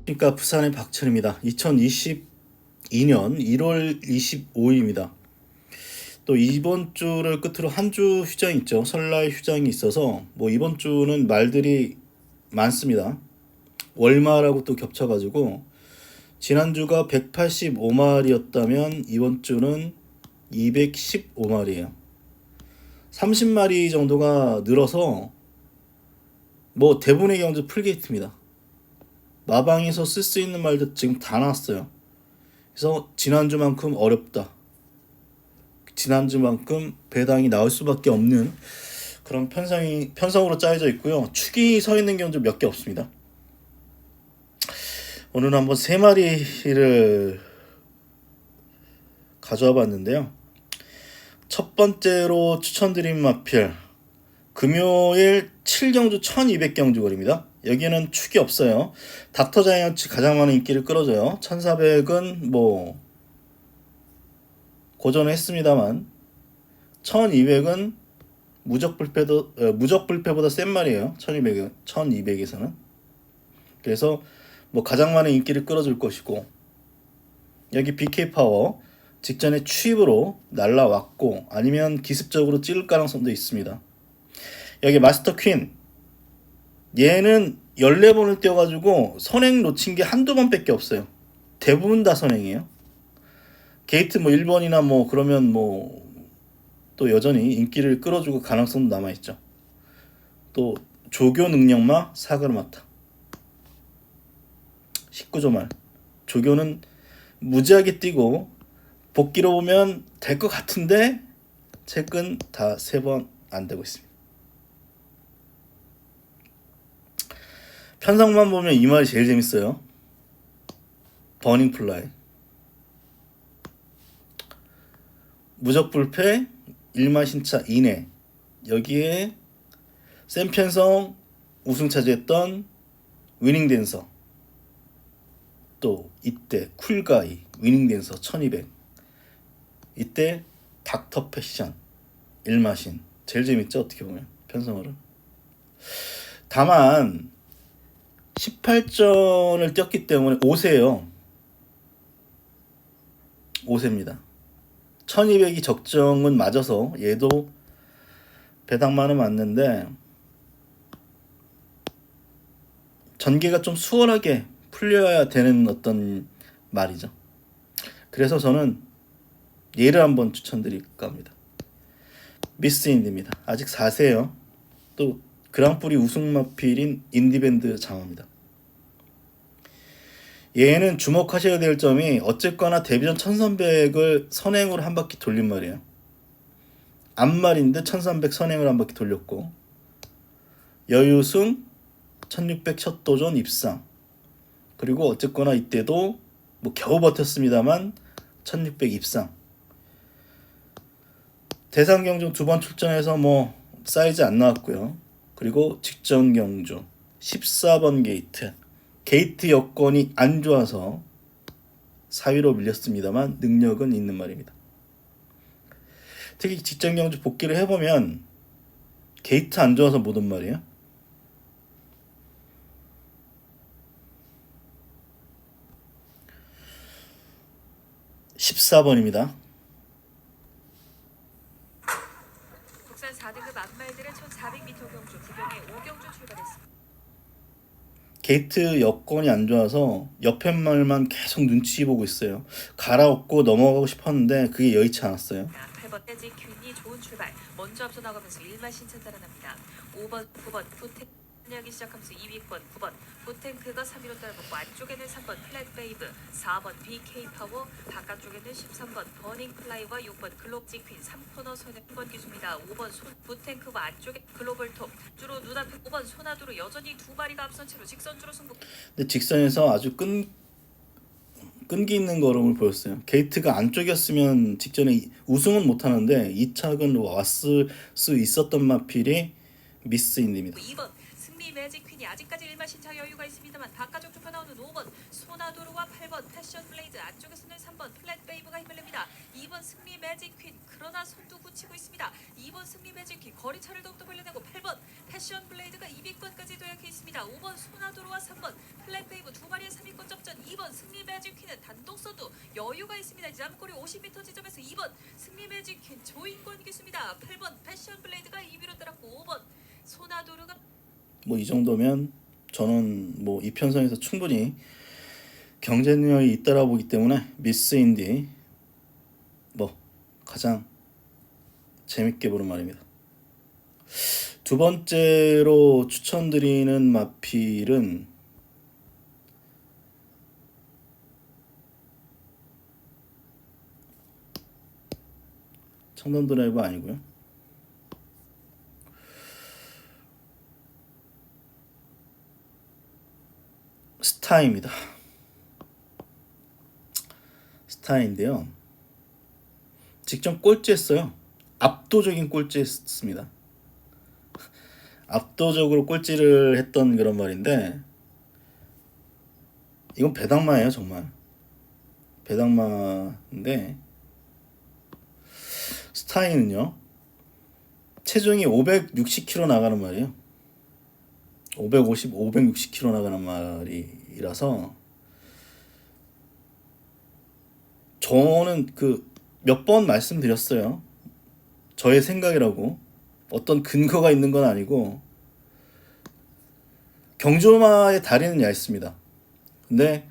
그러니까 부산의 박철입니다. 2022년 1월 25일입니다. 또 이번 주를 끝으로 한 주 휴장이 있죠. 설날 휴장이 있어서 뭐 이번 주는 말들이 많습니다. 월말하고 또 겹쳐가지고 지난주가 185마리였다면 이번 주는 215마리예요. 30마리 정도가 늘어서 뭐 대부분의 경우 풀게이트입니다. 마방에서 쓸 수 있는 말도 지금 다 나왔어요. 그래서 지난주만큼 어렵다. 지난주만큼 배당이 나올 수밖에 없는 그런 편성으로 짜여져 있고요. 축이 서 있는 경우도 몇 개 없습니다. 오늘은 한번 3마리를 가져와 봤는데요. 첫 번째로 추천드린 마필 금요일 7경주 1200경주 거리입니다. 여기는 축이 없어요. 닥터자이언츠 가장 많은 인기를 끌어줘요. 1400은 뭐 고전을 했습니다만 1200은 무적 불패보다 센 말이에요. 1200에서는. 그래서 뭐 가장 많은 인기를 끌어줄 것이고, 여기 BK 파워 직전에 추입으로 날라왔고 아니면 기습적으로 찌를 가능성도 있습니다. 여기 마스터 퀸, 얘는 14번을 띄워가지고 선행 놓친 게 한두 번밖에 없어요. 대부분 다 선행이에요. 게이트 뭐 1번이나 뭐 그러면 뭐 또 여전히 인기를 끌어주고 가능성도 남아있죠. 또 조교 능력마 사그르마타 19조 말, 조교는 무지하게 뛰고 복기로 보면 될 것 같은데 최근 다 3번 안 되고 있습니다. 편성만 보면 이 말이 제일 재밌어요. 버닝 플라이, 무적 불패, 일마신차 이내, 여기에 센 편성 우승 차지했던 위닝 댄서, 또 이때 쿨가이 위닝 댄서 1200, 이때 닥터 패션 일마신. 제일 재밌죠, 어떻게 보면 편성으로. 다만 18전을 뛰었기 때문에 5세예요. 5세입니다. 1200이 적정은 맞아서 얘도 배당만은 맞는데 전개가 좀 수월하게 풀려야 되는 어떤 말이죠. 그래서 저는 얘를 한번 추천드릴까 합니다. 미스 인디입니다. 아직 4세예요. 또 그랑프리 우승 마필인 인디밴드 장어입니다. 얘는 주목하셔야 될 점이 어쨌거나 데뷔전 1300을 선행으로 한 바퀴 돌린 말이에요. 앞말인데 1300 선행을 한 바퀴 돌렸고, 여유승 1600 첫 도전 입상, 그리고 어쨌거나 이때도 뭐 겨우 버텼습니다만 1600 입상. 대상 경주 2번 출전해서 뭐 사이즈 안 나왔고요. 그리고 직전 경주 14번 게이트 여건이 안 좋아서 4위로 밀렸습니다만 능력은 있는 말입니다. 특히 직전 경주 복귀를 해보면 게이트 안 좋아서 못 온 말이에요. (14번입니다) 국산 4등급 앞말들의 1400m 경주 구경에 5경주 출발했습니다. 게이트 여건이 안 좋아서 옆에 말만 계속 눈치 보고 있어요. 갈아엎고 넘어가고 싶었는데 그게 여의치 않았어요. 8번 대지 균이 좋은 출발. 먼저 앞서 나가면서 1마 신차 따라납니다. 5번, 9번 부탱크하기 시작하면서 2위권 9번 부탱크가 3위로 따라붙고 안쪽에는 3번 플랫베이브, 4번 BK 파워, 바깥쪽에는 13번 버닝 플라이와 6번 글로지 퀸 3코너 선에 1번 기수입니다. 5번 부탱크와 안쪽에 글로벌 톱 주로 눈앞에 5번 소나두로 여전히 2마리가 앞선 채로 직선주로 승부. 근데 직선에서 아주 끈기 있는 걸음을 보였어요. 게이트가 안쪽이었으면 직전에 우승은 못하는데 2착은 왔을 수 있었던 마필이 미스 인디입니다. 2번 승리 매직 퀸이 아직까지 일마 신차 여유가 있습니다만 바깥쪽 좁혀 나오는 5번 소나도르와 8번 패션 블레이드 안쪽에서는 3번 플랫 베이브가 힘을 냅니다. 2번 승리 매직 퀸 그러나 손도 굳히고 있습니다. 2번 승리 매직 퀸 거리차를 더욱더 벌려내고 8번 패션 블레이드가 2위권까지 도약해 있습니다. 5번 소나도르와 3번 플랫 베이브 두 마리의 3위권 접전. 2번 승리 매직 퀸은 단독 서두 여유가 있습니다. 남거리 50m 지점에서 2번 승리 매직 퀸 조인권 기수입니다. 8번 패션 블레이드가 2위로 따랐고 5번 소나도르가 뭐 이 정도면 저는 뭐 이 편성에서 충분히 경쟁력이 있다라고 보기 때문에 미스 인디 뭐 가장 재밌게 보는 말입니다. 두 번째로 추천드리는 마필은 청담 드라이브 아니고요. 스타입니다. 스타인데요. 직접 꼴찌했어요. 압도적인 꼴찌했습니다. 압도적으로 꼴찌를 했던 그런 말인데 이건 배당마예요. 정말 배당마인데 스타인은요 체중이 560kg 나가는 말이에요. 560kg 나가는 말이라서 저는 그 몇 번 말씀드렸어요. 저의 생각이라고 어떤 근거가 있는 건 아니고 경주마의 다리는 얇습니다. 근데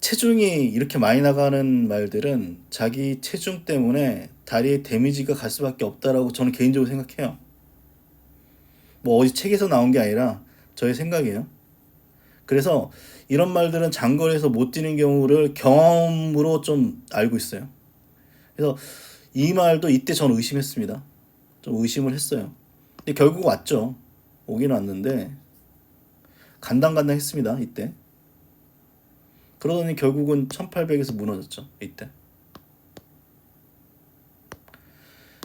체중이 이렇게 많이 나가는 말들은 자기 체중 때문에 다리에 데미지가 갈 수밖에 없다라고 저는 개인적으로 생각해요. 뭐 어디 책에서 나온 게 아니라 저의 생각이에요. 그래서 이런 말들은 장거리에서 못 뛰는 경우를 경험으로 좀 알고 있어요. 그래서 이 말도 이때 저는 의심했습니다. 좀 의심을 했어요. 근데 결국 왔죠. 오긴 왔는데 간당간당했습니다. 이때. 그러더니 결국은 1800에서 무너졌죠. 이때.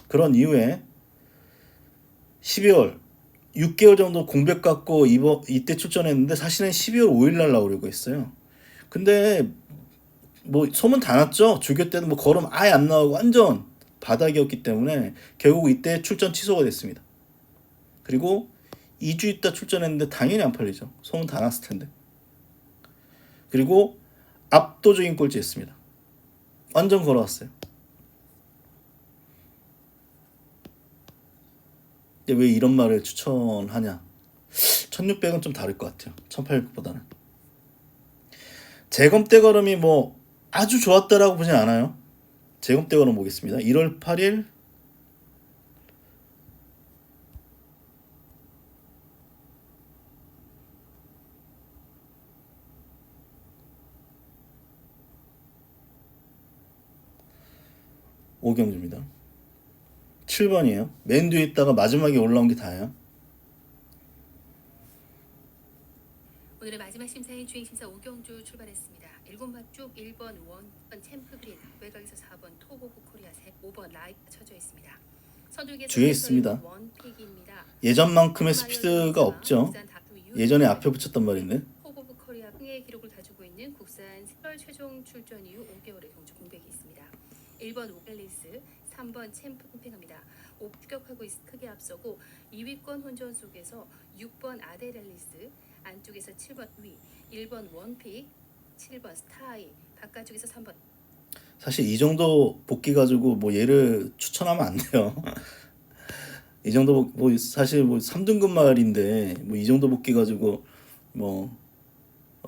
그런 이후에 12월 6개월 정도 공백 갖고 이때 출전했는데 사실은 12월 5일 날 나오려고 했어요. 근데 뭐 소문 다 났죠. 주교 때는 뭐 걸음 아예 안 나오고 완전 바닥이었기 때문에 결국 이때 출전 취소가 됐습니다. 그리고 2주 있다 출전했는데 당연히 안 팔리죠. 소문 다 났을 텐데. 그리고 압도적인 꼴찌였습니다. 완전 걸어왔어요. 근데 왜 이런 말을 추천하냐? 1600은 좀 다를 것 같아요. 1800보다는. 재검대 걸음이 뭐 아주 좋았다라고 보진 않아요. 재검대 걸음 보겠습니다. 1월 8일 오경주입니다. 7번이에요. 맨 뒤에 있다가 마지막에 올라온 게 다예요. 오늘의 마지막 심사인 주행심사 오경주 출발했습니다. 7번 쭉 1번 원번 챔프 그린 외곽에서 4번 토보브 코리아 5번 라이트 쳐져 있습니다. 뒤에 있습니다. 원픽입니다. 예전만큼의 스피드가 없죠. 예전에 앞에 붙였단 말인데 토보브 코리아 흥의 기록을 가지고 있는 국산 10월 최종 출전 이후 5개월의 경주 공백이 있습니다. 1번 오벨리스 3번 챔프 팽팽합니다. 옵격하고 크게 앞서고 2위권 혼전 속에서 6번 아데렐리스 안쪽에서 7번 위 1번 원픽 7번 스타이 바깥쪽에서 3번 사실 이 정도 복귀 가지고 뭐 얘를 추천하면 안 돼요. 이 정도 뭐 사실 뭐 3등급 말인데 뭐 이 정도 복귀 가지고 뭐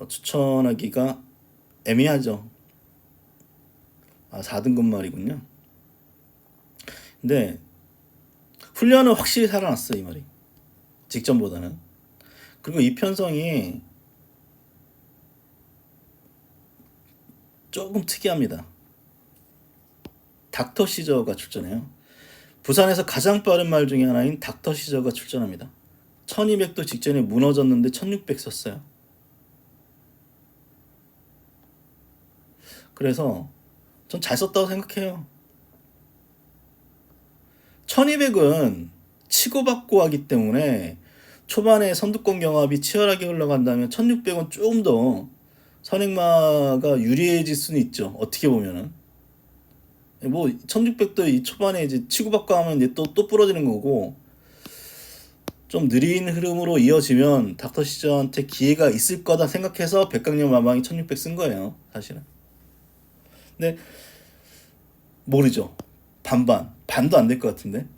추천하기가 애매하죠. 아 4등급 말이군요. 근데 훈련은 확실히 살아났어 이 말이. 직전보다는. 그리고 이 편성이 조금 특이합니다. 닥터 시저가 출전해요. 부산에서 가장 빠른 말 중에 하나인 닥터 시저가 출전합니다. 1200도 직전에 무너졌는데 1600 썼어요. 그래서 전 잘 썼다고 생각해요. 1200은 치고받고 하기 때문에 초반에 선두권 경합이 치열하게 흘러간다면 1600은 조금 더 선행마가 유리해질 수는 있죠. 어떻게 보면은 뭐 1600도 이 초반에 이제 치고받고 하면 이제 또 부러지는 거고, 좀 느린 흐름으로 이어지면 닥터 시저한테 기회가 있을 거다 생각해서 백강령 마방이 1600 쓴 거예요, 사실은. 근데 모르죠. 반도 안 될 것 같은데.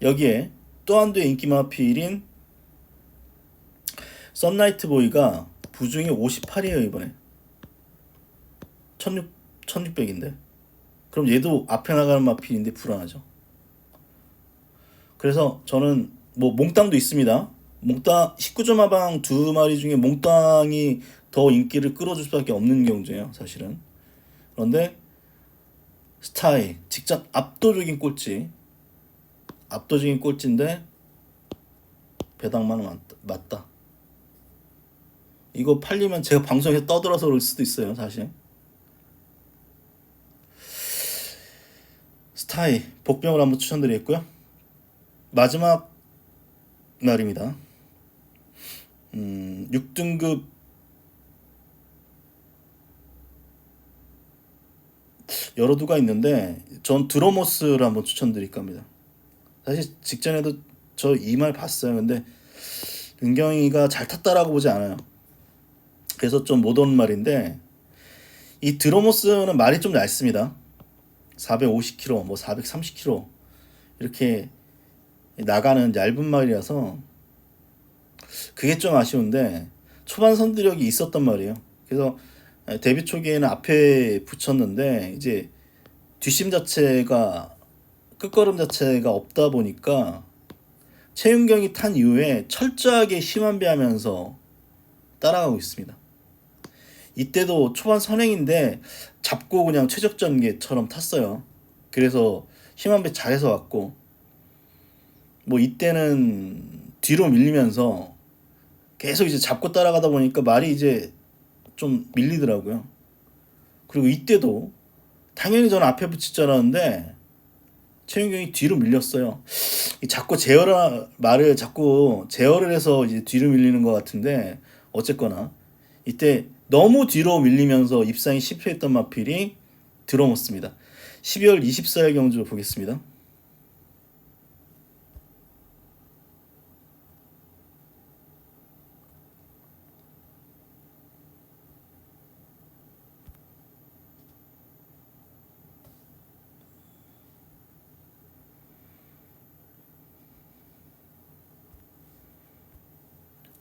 여기에 또 한도의 인기 마필인 썬라이트 보이가 부중이 58이에요 이번에. 1600인데. 그럼 얘도 앞에 나가는 마필인데 불안하죠. 그래서 저는 뭐 몽땅도 있습니다. 몽땅 19점 하방 두 마리 중에 몽땅이 더 인기를 끌어줄 수밖에 없는 경우예요, 사실은. 그런데 스타이 직접 압도적인 꼴찌인데 배당만 맞다. 이거 팔리면 제가 방송에 떠들어서 그럴 수도 있어요, 사실. 스타이 복병을 한번 추천드리겠고요. 마지막 날입니다. 6등급 여러 두가 있는데 전 드로모스를 한번 추천드릴까 합니다. 사실 직전에도 저 이 말 봤어요. 근데 은경이가 잘 탔다라고 보지 않아요. 그래서 좀 못 오는 말인데, 이 드로모스는 말이 좀 얇습니다. 450km, 뭐 430km 이렇게 나가는 얇은 말이라서 그게 좀 아쉬운데, 초반 선두력이 있었단 말이에요. 그래서 데뷔 초기에는 앞에 붙였는데 이제 뒷심 자체가, 끝걸음 자체가 없다 보니까 최윤경이 탄 이후에 철저하게 심한배하면서 따라가고 있습니다. 이때도 초반 선행인데 잡고 그냥 최적전개처럼 탔어요. 그래서 심한배 잘해서 왔고, 뭐 이때는 뒤로 밀리면서 계속 이제 잡고 따라가다 보니까 말이 이제 좀 밀리더라고요. 그리고 이때도 당연히 저는 앞에 붙일 줄 알았는데 최윤경이 뒤로 밀렸어요. 자꾸 말을 자꾸 제어를 해서 이제 뒤로 밀리는 것 같은데, 어쨌거나 이때 너무 뒤로 밀리면서 입상이 실패했던 마필이 드로모스입니다. 12월 24일 경주 보겠습니다.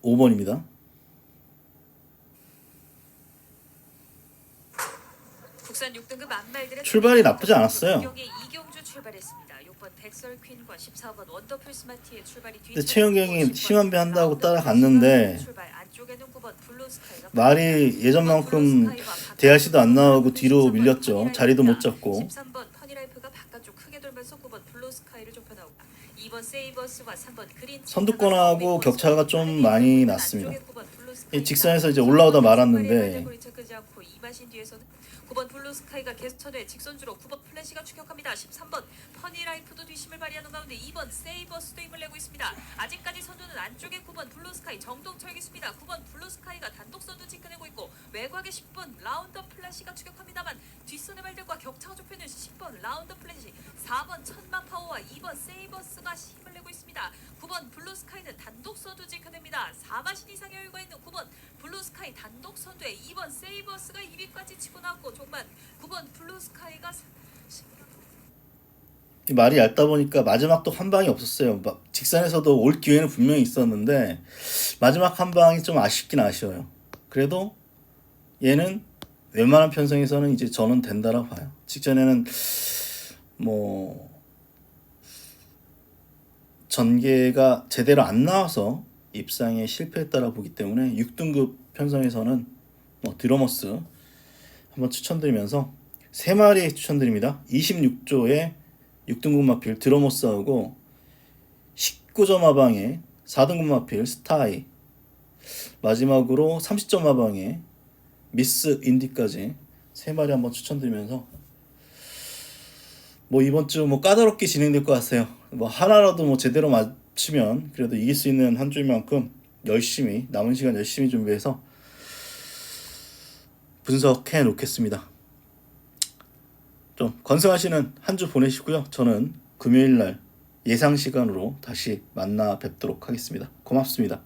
(5번입니다) 국산 6등급 안말들의 출발이 나쁘지 않았어요. 경기 이경주 출발했습니다. 6번 백설 퀸과 14번 원더풀 스마티의 출발이 근데 최윤경이 심한배 한다고 따라갔는데 말이 예전만큼 대하시도 안 나오고 뒤로 밀렸죠. 자리도 못 잡고. 13번 퍼니라이프가 바깥쪽 크게 돌면서 9번 블루스카이를 좁혀나오고 2번 세이버스와 3번 그린 선두권하고 격차가 좀 많이 났습니다. 직선에서 이제 올라오다 말았는데 9번 블루스카이가 개선에 직선주로 9번 플래시가 추격합니다. 13번 퍼니라이프도 뒷심을 발휘하는 가운데 2번 세이버스도 힘을 내고 있습니다. 아직까지 선두는 안쪽에 9번 블루스카이 정동철기수입니다. 9번 블루스카이가 단독 선두 지켜내고 있고, 외곽에 10번 라운더 플래시가 추격합니다만 뒷선의 발들과 격차가 좁히는 10번 라운더 플래시, 4번 천마파워와 2번 세이버스가 힘을 내고 있습니다. 9번 블루스카이는 단독 선두 지켜냅니다. 4마신 이상의 여유가 있는 9번 블루스카이 단독 선두에 2번 세이버스가 2위까지 치고 나왔고, 정말 9번 블루스카이가 말이 얇다 보니까 마지막도 한 방이 없었어요. 직선에서도 올 기회는 분명히 있었는데 마지막 한 방이 좀 아쉽긴 아쉬워요. 그래도 얘는 웬만한 편성에서는 이제 저는 된다라고 봐요. 직전에는 뭐 전개가 제대로 안 나와서 입상에 실패했다라고 보기 때문에 6등급 편성에서는 드로머스 한번 추천드리면서 3마리 추천드립니다. 26조의 6등급 마필 드로머스하고 19점 하방의 4등급 마필 스타이, 마지막으로 30점 하방의 미스 인디까지 3마리 한번 추천드리면서 뭐 이번 주 뭐 까다롭게 진행될 것 같아요. 뭐 하나라도 뭐 제대로 치면 그래도 이길 수 있는 한 주인 만큼 열심히 남은 시간 열심히 준비해서 분석해 놓겠습니다. 좀 건승하시는 한 주 보내시고요. 저는 금요일 날 예상 시간으로 다시 만나 뵙도록 하겠습니다. 고맙습니다.